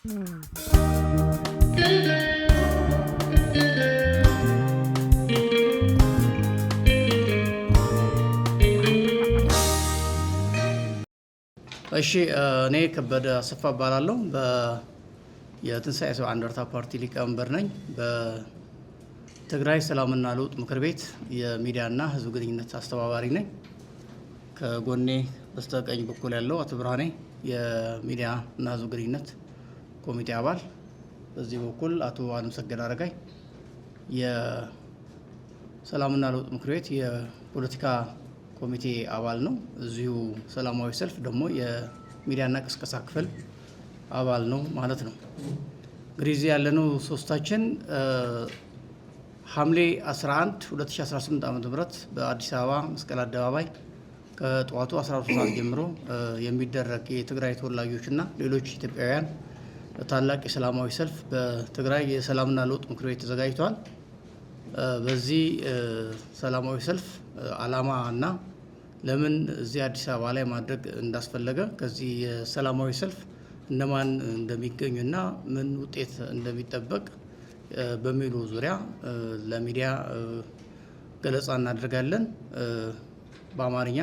እሺ እኔ ከበደ አሰፋ እባላለሁ የትንሳኤ ሰው አንደርታ ፓርቲ ሊቀመንበር ነኝ። በትግራይ ሰላምና ለውጥ ምክር ቤት የሚዲያና ህዝብ ግንኙነት አስተባባሪ ነኝ። ከጎኔ በስተቀኝ በኩል ያለው አቶ ብርሃኔ የሚዲያና ህዝብ ግንኙነት ኮሚቴ አባል፣ በዚህ በኩል አቶ አለምሰገድ አረጋይ የሰላምና ለውጥ ምክር ቤት የፖለቲካ ኮሚቴ አባል ነው። እዚሁ ሰላማዊ ሰልፍ ደግሞ የሚዲያና ቅስቀሳ ክፍል አባል ነው ማለት ነው። እንግዲህ ያለነው ሶስታችን ሐምሌ 11 2018 ዓ.ም በአዲስ አበባ መስቀል አደባባይ ከጠዋቱ 12 ሰዓት ጀምሮ የሚደረግ የትግራይ ተወላጆችና ሌሎች ኢትዮጵያውያን ታላቅ የሰላማዊ ሰልፍ በትግራይ የሰላምና ለውጥ ምክር ቤት ተዘጋጅቷል። በዚህ ሰላማዊ ሰልፍ ዓላማ እና ለምን እዚህ አዲስ አበባ ላይ ማድረግ እንዳስፈለገ ከዚህ የሰላማዊ ሰልፍ እነማን እንደሚገኙና ምን ውጤት እንደሚጠበቅ በሚሉ ዙሪያ ለሚዲያ ገለጻ እናደርጋለን። በአማርኛ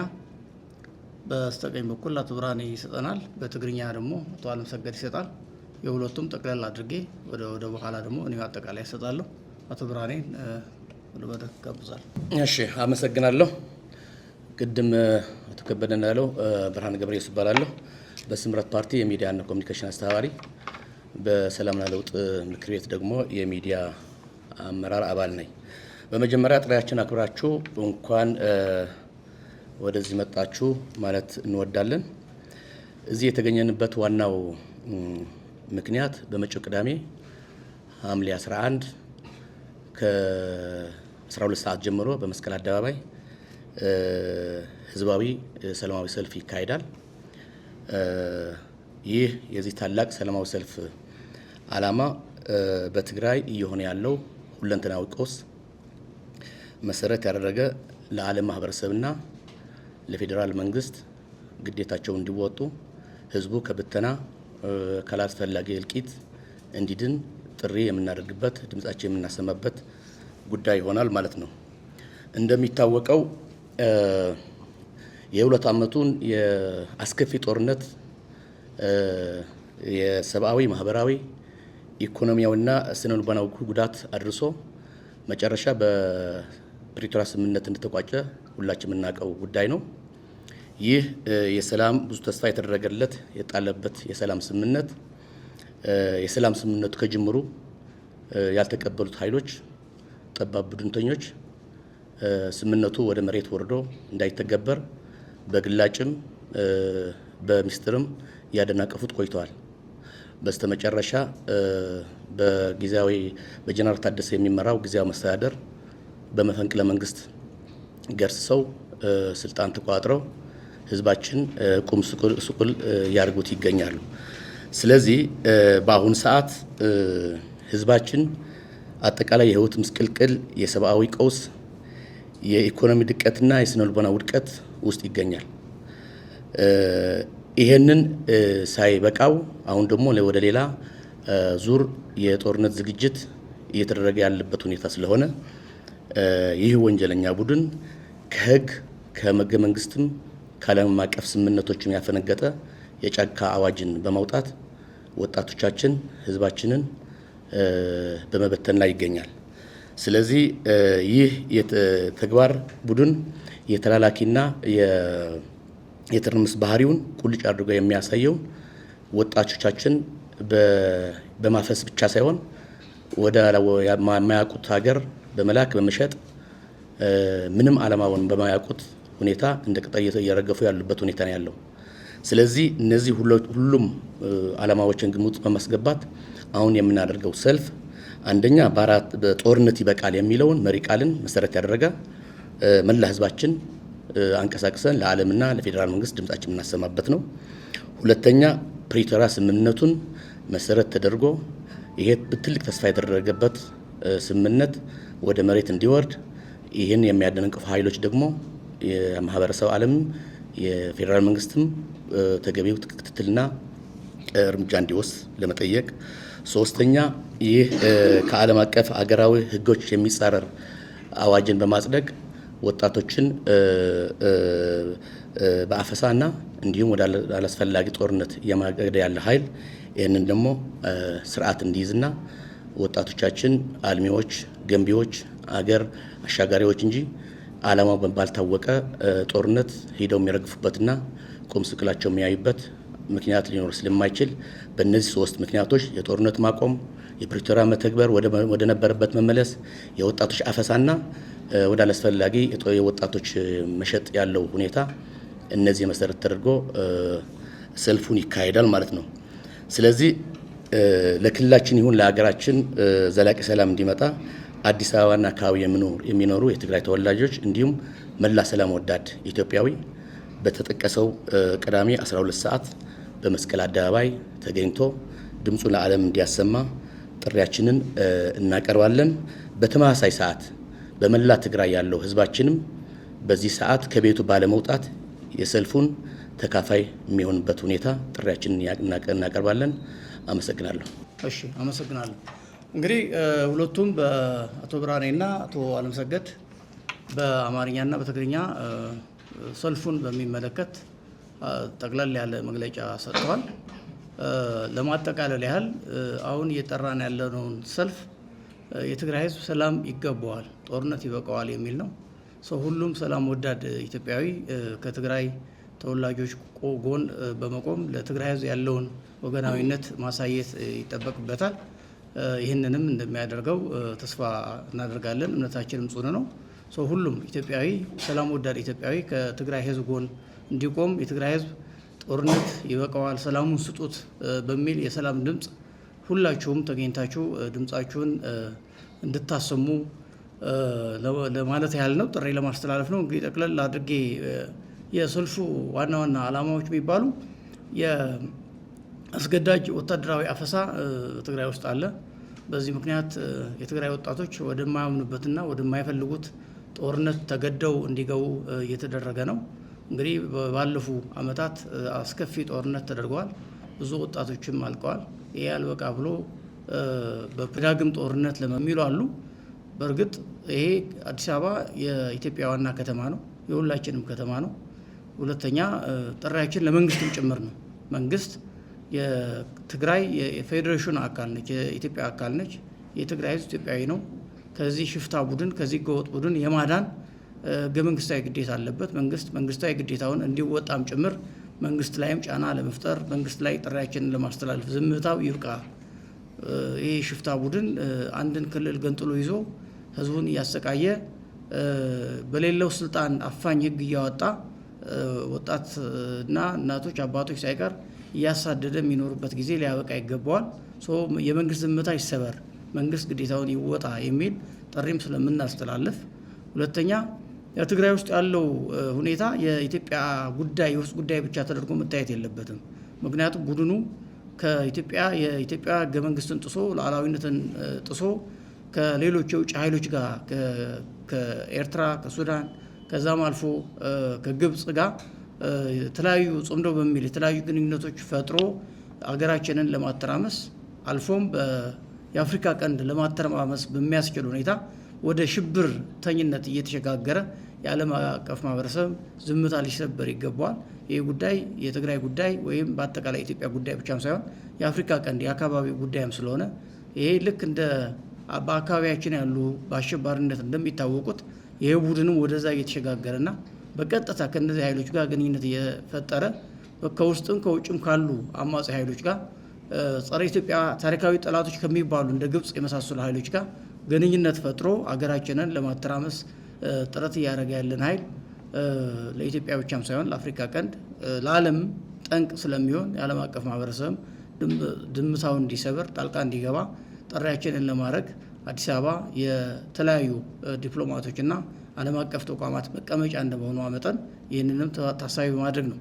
በስተቀኝ በኩል አቶ ብርሃኔ ይሰጠናል፣ በትግርኛ ደግሞ አቶ አለምሰገድ ይሰጣል። የሁለቱም ጠቅላላ አድርጌ ወደ በኋላ ደግሞ እኔ አጠቃላይ ይሰጣለሁ። አቶ ብርሃኔ ወደ መድረክ ጋብዛለሁ። እሺ፣ አመሰግናለሁ። ቅድም አቶ ከበደ እንዳለው ብርሃን ገብረየሱስ እባላለሁ። በስምረት ፓርቲ የሚዲያና ኮሚኒኬሽን አስተባባሪ፣ በሰላምና ለውጥ ምክር ቤት ደግሞ የሚዲያ አመራር አባል ነኝ። በመጀመሪያ ጥሪያችን አክብራችሁ እንኳን ወደዚህ መጣችሁ ማለት እንወዳለን። እዚህ የተገኘንበት ዋናው ምክንያት በመጪው ቅዳሜ ሐምሌ 11 ከ12 ሰዓት ጀምሮ በመስቀል አደባባይ ህዝባዊ ሰላማዊ ሰልፍ ይካሄዳል። ይህ የዚህ ታላቅ ሰላማዊ ሰልፍ ዓላማ በትግራይ እየሆነ ያለው ሁለንተናዊ ቀውስ መሰረት ያደረገ ለዓለም ማህበረሰብና ለፌዴራል መንግስት ግዴታቸውን እንዲወጡ፣ ህዝቡ ከብተና ካላስፈላጊ እልቂት እንዲድን ጥሪ የምናደርግበት፣ ድምጻችን የምናሰማበት ጉዳይ ይሆናል ማለት ነው። እንደሚታወቀው የሁለት ዓመቱን የአስከፊ ጦርነት የሰብአዊ፣ ማህበራዊ፣ ኢኮኖሚያዊና ስነልቦናዊ ጉዳት አድርሶ መጨረሻ በፕሪቶሪያ ስምምነት እንደተቋጨ ሁላችን የምናውቀው ጉዳይ ነው። ይህ የሰላም ብዙ ተስፋ የተደረገለት የጣለበት የሰላም ስምምነት የሰላም ስምምነቱ ከጅምሩ ያልተቀበሉት ኃይሎች፣ ጠባብ ቡድንተኞች ስምምነቱ ወደ መሬት ወርዶ እንዳይተገበር በግላጭም በሚስጥርም ያደናቀፉት ቆይተዋል። በስተመጨረሻ በጀነራል ታደሰ የሚመራው ጊዜያዊ መስተዳደር በመፈንቅለ መንግስት ገርስሰው ስልጣን ተቆጣጥረው ህዝባችን ቁም ስቁል ያርጉት ይገኛሉ። ስለዚህ በአሁን ሰዓት ህዝባችን አጠቃላይ የህይወት ምስቅልቅል፣ የሰብአዊ ቀውስ፣ የኢኮኖሚ ድቀትና የስነልቦና ውድቀት ውስጥ ይገኛል። ይሄንን ሳይበቃው አሁን ደግሞ ወደ ሌላ ዙር የጦርነት ዝግጅት እየተደረገ ያለበት ሁኔታ ስለሆነ ይህ ወንጀለኛ ቡድን ከህግ ከህገ መንግስትም ከዓለም አቀፍ ስምምነቶችም ያፈነገጠ የጫካ አዋጅን በማውጣት ወጣቶቻችን ህዝባችንን በመበተን ላይ ይገኛል። ስለዚህ ይህ የተግባር ቡድን የተላላኪና የትርምስ ባህሪውን ቁልጭ አድርጎ የሚያሳየው ወጣቶቻችን በማፈስ ብቻ ሳይሆን ወደ ማያውቁት ሀገር በመላክ በመሸጥ ምንም ዓላማውን በማያውቁት ሁኔታ እንደ ቅጠል እየረገፉ ያሉበት ሁኔታ ነው ያለው። ስለዚህ እነዚህ ሁሉም ዓላማዎችን ግምት በማስገባት አሁን የምናደርገው ሰልፍ አንደኛ በጦርነት ይበቃል የሚለውን መሪ ቃልን መሰረት ያደረገ መላ ህዝባችን አንቀሳቅሰን ለዓለምና ለፌዴራል መንግስት ድምጻችን የምናሰማበት ነው። ሁለተኛ ፕሪቶሪያ ስምምነቱን መሰረት ተደርጎ ይሄ ትልቅ ተስፋ የተደረገበት ስምምነት ወደ መሬት እንዲወርድ ይህን የሚያደናቅፉ ኃይሎች ደግሞ የማህበረሰብ ዓለም የፌዴራል መንግስትም ተገቢው ክትትልና እርምጃ እንዲወስድ ለመጠየቅ። ሶስተኛ ይህ ከዓለም አቀፍ አገራዊ ሕጎች የሚጻረር አዋጅን በማጽደቅ ወጣቶችን በአፈሳና እንዲሁም ወደ አላስፈላጊ ጦርነት እየማገደ ያለ ኃይል ይህንን ደግሞ ስርዓት እንዲይዝና ወጣቶቻችን አልሚዎች፣ ገንቢዎች፣ አገር አሻጋሪዎች እንጂ ዓላማው ባልታወቀ ጦርነት ሄደው የሚረግፉበትና ቁም ስቅላቸው የሚያዩበት ምክንያት ሊኖር ስለማይችል በእነዚህ 3 ምክንያቶች የጦርነት ማቆም፣ የፕሪቶሪያ መተግበር ወደ ነበረበት መመለስ፣ የወጣቶች አፈሳና ወደ አላስፈላጊ የወጣቶች መሸጥ ያለው ሁኔታ እነዚህ መሰረት ተደርጎ ሰልፉን ይካሄዳል ማለት ነው። ስለዚህ ለክልላችን ይሁን ለሀገራችን ዘላቂ ሰላም እንዲመጣ አዲስ አበባና አካባቢ የሚኖሩ የትግራይ ተወላጆች እንዲሁም መላ ሰላም ወዳድ ኢትዮጵያዊ በተጠቀሰው ቅዳሜ 12 ሰዓት በመስቀል አደባባይ ተገኝቶ ድምፁ ለዓለም እንዲያሰማ ጥሪያችንን እናቀርባለን። በተመሳሳይ ሰዓት በመላ ትግራይ ያለው ህዝባችንም በዚህ ሰዓት ከቤቱ ባለመውጣት የሰልፉን ተካፋይ የሚሆንበት ሁኔታ ጥሪያችንን እናቀርባለን። አመሰግናለሁ። እሺ፣ አመሰግናለሁ። እንግዲህ ሁለቱም በአቶ ብርሃኔና አቶ አለምሰገድ በአማርኛና በትግርኛ ሰልፉን በሚመለከት ጠቅለል ያለ መግለጫ ሰጥተዋል። ለማጠቃለል ያህል አሁን እየጠራን ያለነውን ሰልፍ የትግራይ ህዝብ ሰላም ይገባዋል፣ ጦርነት ይበቃዋል የሚል ነው። ሁሉም ሰላም ወዳድ ኢትዮጵያዊ ከትግራይ ተወላጆች ጎን በመቆም ለትግራይ ህዝብ ያለውን ወገናዊነት ማሳየት ይጠበቅበታል። ይህንንም እንደሚያደርገው ተስፋ እናደርጋለን። እምነታችንም ጽኑ ነው። ሁሉም ኢትዮጵያዊ ሰላም ወዳድ ኢትዮጵያዊ ከትግራይ ህዝብ ጎን እንዲቆም የትግራይ ህዝብ ጦርነት ይበቃዋል፣ ሰላሙን ስጡት በሚል የሰላም ድምፅ ሁላችሁም ተገኝታችሁ ድምፃችሁን እንድታሰሙ ለማለት ያህል ነው። ጥሪ ለማስተላለፍ ነው። እንግዲህ ጠቅለል አድርጌ የሰልፉ ዋና ዋና ዓላማዎች የሚባሉ የአስገዳጅ ወታደራዊ አፈሳ በትግራይ ውስጥ አለ። በዚህ ምክንያት የትግራይ ወጣቶች ወደማያምኑበትና ወደማይፈልጉት ጦርነት ተገደው እንዲገቡ እየተደረገ ነው። እንግዲህ ባለፉ ዓመታት አስከፊ ጦርነት ተደርገዋል። ብዙ ወጣቶችም አልቀዋል። ይሄ አልበቃ ብሎ በዳግም ጦርነት ለሚሉ አሉ። በእርግጥ ይሄ አዲስ አበባ የኢትዮጵያ ዋና ከተማ ነው፣ የሁላችንም ከተማ ነው። ሁለተኛ ጥሪያችን ለመንግስትም ጭምር ነው። መንግስት የትግራይ የፌዴሬሽን አካል ነች፣ የኢትዮጵያ አካል ነች። የትግራይ ህዝብ ኢትዮጵያዊ ነው። ከዚህ ሽፍታ ቡድን ከዚህ ህገወጥ ቡድን የማዳን ህገ መንግስታዊ ግዴታ አለበት። መንግስታዊ ግዴታውን እንዲወጣም ጭምር መንግስት ላይም ጫና ለመፍጠር መንግስት ላይ ጥሪያችንን ለማስተላለፍ ዝምታው ይብቃ። ይህ ሽፍታ ቡድን አንድን ክልል ገንጥሎ ይዞ ህዝቡን እያሰቃየ በሌለው ስልጣን አፋኝ ህግ እያወጣ ወጣትና እናቶች አባቶች ሳይቀር እያሳደደ የሚኖሩበት ጊዜ ሊያበቃ ይገባዋል። የመንግስት ዝምታ ይሰበር፣ መንግስት ግዴታውን ይወጣ የሚል ጥሪም ስለምናስተላልፍ፣ ሁለተኛ የትግራይ ውስጥ ያለው ሁኔታ የኢትዮጵያ ጉዳይ የውስጥ ጉዳይ ብቻ ተደርጎ መታየት የለበትም። ምክንያቱም ቡድኑ የኢትዮጵያ ህገ መንግስትን ጥሶ ሉዓላዊነትን ጥሶ ከሌሎች የውጭ ኃይሎች ጋር ከኤርትራ፣ ከሱዳን ከዛም አልፎ ከግብጽ ጋር የተለያዩ ጽምዶ በሚል የተለያዩ ግንኙነቶች ፈጥሮ አገራችንን ለማተራመስ አልፎም የአፍሪካ ቀንድ ለማተረማመስ በሚያስችል ሁኔታ ወደ ሽብርተኝነት እየተሸጋገረ የዓለም አቀፍ ማህበረሰብ ዝምታ ሊሰበር ይገባዋል። ይህ ጉዳይ የትግራይ ጉዳይ ወይም በአጠቃላይ የኢትዮጵያ ጉዳይ ብቻም ሳይሆን የአፍሪካ ቀንድ የአካባቢው ጉዳይም ስለሆነ ይሄ ልክ እንደ በአካባቢያችን ያሉ በአሸባሪነት እንደሚታወቁት ይህ ቡድንም ወደዛ እየተሸጋገረና በቀጥታ ከእነዚህ ኃይሎች ጋር ግንኙነት እየፈጠረ ከውስጥም ከውጭም ካሉ አማጺ ኃይሎች ጋር ጸረ ኢትዮጵያ ታሪካዊ ጠላቶች ከሚባሉ እንደ ግብጽ የመሳሰሉ ኃይሎች ጋር ግንኙነት ፈጥሮ አገራችንን ለማተራመስ ጥረት እያደረገ ያለን ኃይል ለኢትዮጵያ ብቻም ሳይሆን ለአፍሪካ ቀንድ ለዓለም ጠንቅ ስለሚሆን የዓለም አቀፍ ማህበረሰብ ድምታውን እንዲሰብር ጣልቃ እንዲገባ ጥሪያችንን ለማድረግ አዲስ አበባ የተለያዩ ዲፕሎማቶችና ዓለም አቀፍ ተቋማት መቀመጫ እንደመሆኗ መጠን ይህንንም ታሳቢ በማድረግ ነው።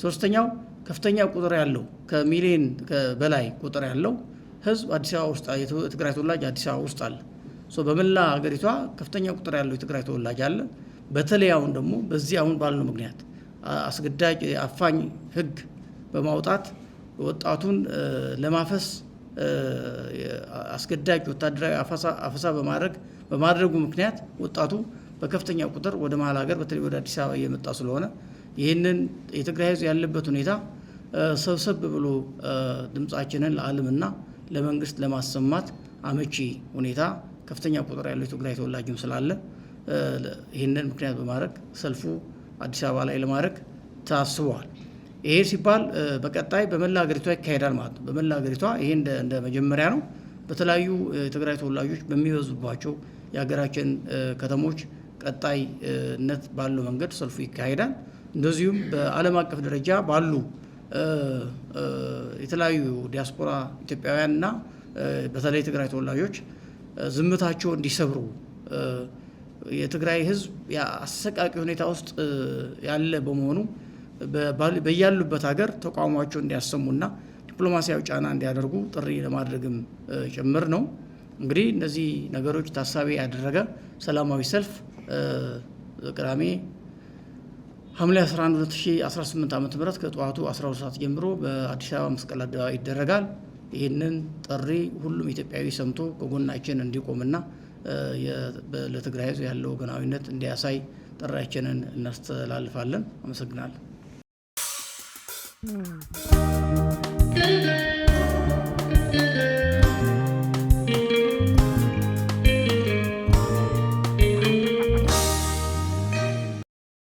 ሶስተኛው ከፍተኛ ቁጥር ያለው ከሚሊዮን በላይ ቁጥር ያለው ህዝብ አዲስ አበባ ውስጥ የትግራይ ተወላጅ አዲስ አበባ ውስጥ አለ። በመላ ሀገሪቷ ከፍተኛ ቁጥር ያለው የትግራይ ተወላጅ አለ። በተለይ አሁን ደግሞ በዚህ አሁን ባልነው ምክንያት አስገዳጅ አፋኝ ህግ በማውጣት ወጣቱን ለማፈስ አስገዳጅ ወታደራዊ አፈሳ በማድረጉ ምክንያት ወጣቱ በከፍተኛ ቁጥር ወደ መሀል ሀገር በተለይ ወደ አዲስ አበባ እየመጣ ስለሆነ ይህንን የትግራይ ህዝብ ያለበት ሁኔታ ሰብሰብ ብሎ ድምጻችንን ለዓለምና ለመንግስት ለማሰማት አመቺ ሁኔታ ከፍተኛ ቁጥር ያለው የትግራይ ተወላጅም ስላለ ይህንን ምክንያት በማድረግ ሰልፉ አዲስ አበባ ላይ ለማድረግ ታስቧል። ይሄ ሲባል በቀጣይ በመላ ሀገሪቷ ይካሄዳል ማለት ነው። በመላ ሀገሪቷ ይሄ እንደ መጀመሪያ ነው። በተለያዩ የትግራይ ተወላጆች በሚበዙባቸው የሀገራችን ከተሞች ቀጣይነት ባለው መንገድ ሰልፉ ይካሄዳል። እንደዚሁም በዓለም አቀፍ ደረጃ ባሉ የተለያዩ ዲያስፖራ ኢትዮጵያውያንና በተለይ የትግራይ ተወላጆች ዝምታቸው እንዲሰብሩ የትግራይ ህዝብ አሰቃቂ ሁኔታ ውስጥ ያለ በመሆኑ በያሉበት ሀገር ተቋማቸው እንዲያሰሙና ዲፕሎማሲያዊ ጫና እንዲያደርጉ ጥሪ ለማድረግም ጭምር ነው። እንግዲህ እነዚህ ነገሮች ታሳቢ ያደረገ ሰላማዊ ሰልፍ ቅዳሜ ሐምሌ 11 2018 ዓ.ም ከጠዋቱ 12 ሰዓት ጀምሮ በአዲስ አበባ መስቀል አደባባይ ይደረጋል። ይህንን ጥሪ ሁሉም ኢትዮጵያዊ ሰምቶ ከጎናችን እንዲቆምና ለትግራይ ህዝብ ያለው ወገናዊነት እንዲያሳይ ጥሪያችንን እናስተላልፋለን። አመሰግናለሁ።